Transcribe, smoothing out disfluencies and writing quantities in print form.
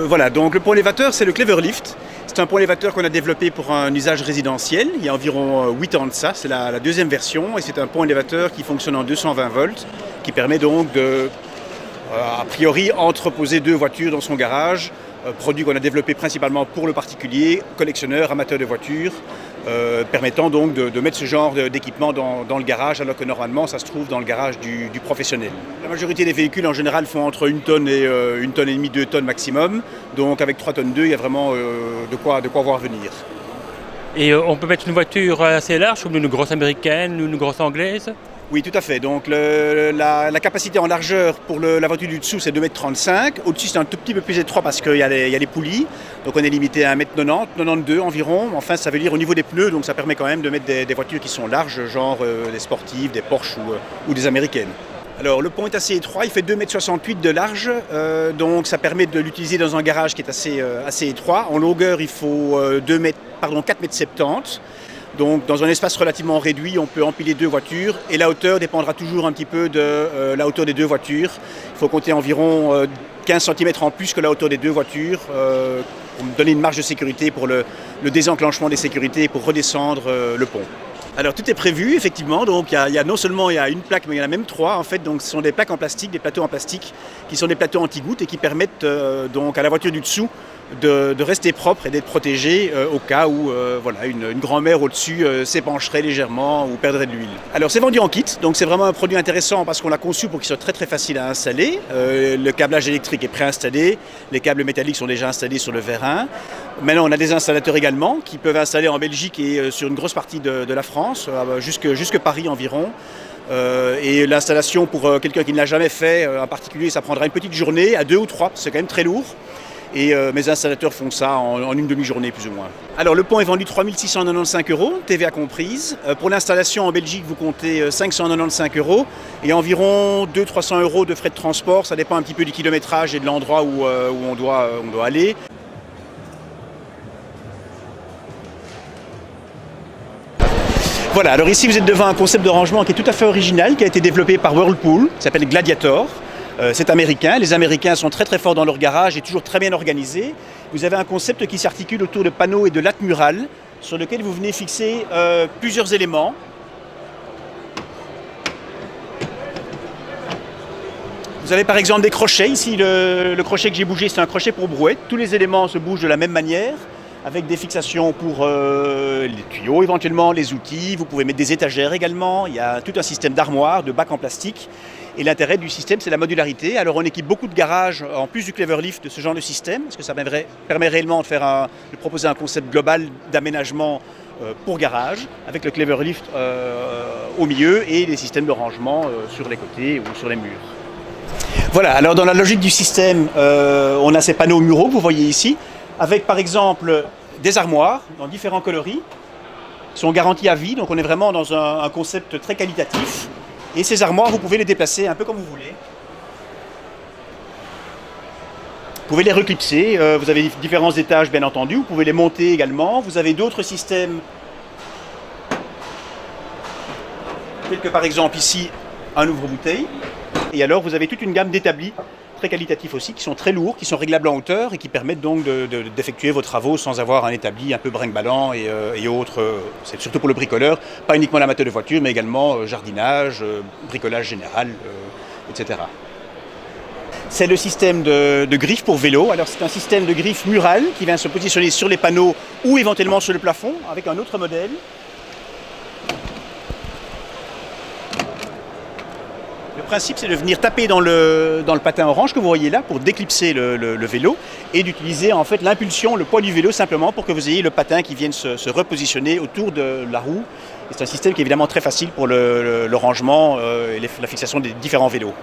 Voilà, donc le pont élévateur, c'est le Cleverlift. C'est un pont élévateur qu'on a développé pour un usage résidentiel. Il y a environ 8 ans de ça, c'est la deuxième version. Et c'est un pont élévateur qui fonctionne en 220 volts, qui permet donc de, a priori, entreposer 2 voitures dans son garage. Produit qu'on a développé principalement pour le particulier, collectionneur, amateur de voitures, permettant donc de mettre ce genre d'équipement dans le garage, alors que normalement ça se trouve dans le garage du professionnel. La majorité des véhicules en général font entre 1 tonne et 1,5 tonne, 2 tonnes maximum, donc avec 3 tonnes 2, il y a vraiment de quoi voir venir. Et on peut mettre une voiture assez large, comme une grosse américaine ou une grosse anglaise? Oui, tout à fait. Donc la capacité en largeur pour la voiture du dessous, c'est 2,35 m. Au-dessus, c'est un tout petit peu plus étroit parce qu'il y a les poulies. Donc on est limité à 1,90 m, 92 environ. Enfin, ça veut dire au niveau des pneus, donc ça permet quand même de mettre des voitures qui sont larges, genre des sportives, des Porsche ou des américaines. Alors le pont est assez étroit, il fait 2,68 m de large, donc ça permet de l'utiliser dans un garage qui est assez étroit. En longueur, il faut 4,70 m. Donc dans un espace relativement réduit, on peut empiler 2 voitures et la hauteur dépendra toujours un petit peu de la hauteur des 2 voitures. Il faut compter environ 15 cm en plus que la hauteur des 2 voitures pour donner une marge de sécurité pour le désenclenchement des sécurités pour redescendre le pont. Alors tout est prévu effectivement, donc il y a non seulement une plaque, mais il y en a même 3 en fait. Donc ce sont des plaques en plastique, des plateaux en plastique qui sont des plateaux anti-gouttes et qui permettent donc à la voiture du dessous de rester propre et d'être protégée au cas où une grand-mère au-dessus s'épancherait légèrement ou perdrait de l'huile. Alors c'est vendu en kit, donc c'est vraiment un produit intéressant parce qu'on l'a conçu pour qu'il soit très très facile à installer. Le câblage électrique est préinstallé, les câbles métalliques sont déjà installés sur le vérin. Maintenant on a des installateurs également qui peuvent installer en Belgique et sur une grosse partie de la France, jusque Paris environ. Et l'installation pour quelqu'un qui ne l'a jamais fait, en particulier, ça prendra une petite journée à 2 ou 3, c'est quand même très lourd. Et mes installateurs font ça en une demi-journée plus ou moins. Alors le pont est vendu 3 695 €, TVA comprise. Pour l'installation en Belgique, vous comptez 595 € et environ 200-300 € de frais de transport. Ça dépend un petit peu du kilométrage et de l'endroit où on doit aller. Voilà, alors ici vous êtes devant un concept de rangement qui est tout à fait original, qui a été développé par Whirlpool, qui s'appelle Gladiator. C'est américain, les Américains sont très très forts dans leur garage et toujours très bien organisés. Vous avez un concept qui s'articule autour de panneaux et de lattes murales sur lesquels vous venez fixer plusieurs éléments. Vous avez par exemple des crochets, ici le crochet que j'ai bougé c'est un crochet pour brouette, tous les éléments se bougent de la même manière, avec des fixations pour les tuyaux éventuellement, les outils, vous pouvez mettre des étagères également, il y a tout un système d'armoires, de bacs en plastique. Et l'intérêt du système, c'est la modularité. Alors on équipe beaucoup de garages, en plus du Cleverlift, de ce genre de système, parce que ça permet réellement de proposer un concept global d'aménagement pour garage, avec le Cleverlift au milieu et des systèmes de rangement sur les côtés ou sur les murs. Voilà, alors dans la logique du système, on a ces panneaux muraux que vous voyez ici, avec par exemple des armoires dans différents coloris, qui sont garanties à vie, donc on est vraiment dans un concept très qualitatif. Et ces armoires, vous pouvez les déplacer un peu comme vous voulez. Vous pouvez les reclipser, vous avez différents étages bien entendu, vous pouvez les monter également. Vous avez d'autres systèmes, tels que par exemple ici, un ouvre-bouteille. Et alors vous avez toute une gamme d'établis très qualitatifs aussi, qui sont très lourds, qui sont réglables en hauteur et qui permettent donc d'effectuer vos travaux sans avoir un établi un peu brinque-ballant et autres. C'est surtout pour le bricoleur, pas uniquement l'amateur de voiture, mais également jardinage, bricolage général, etc. C'est le système de griffe pour vélo. Alors c'est un système de griffe murale qui vient se positionner sur les panneaux ou éventuellement sur le plafond avec un autre modèle. Le principe, c'est de venir taper dans le patin orange que vous voyez là pour déclipser le vélo et d'utiliser en fait l'impulsion, le poids du vélo simplement pour que vous ayez le patin qui vienne se repositionner autour de la roue. C'est un système qui est évidemment très facile pour le rangement et la fixation des différents vélos.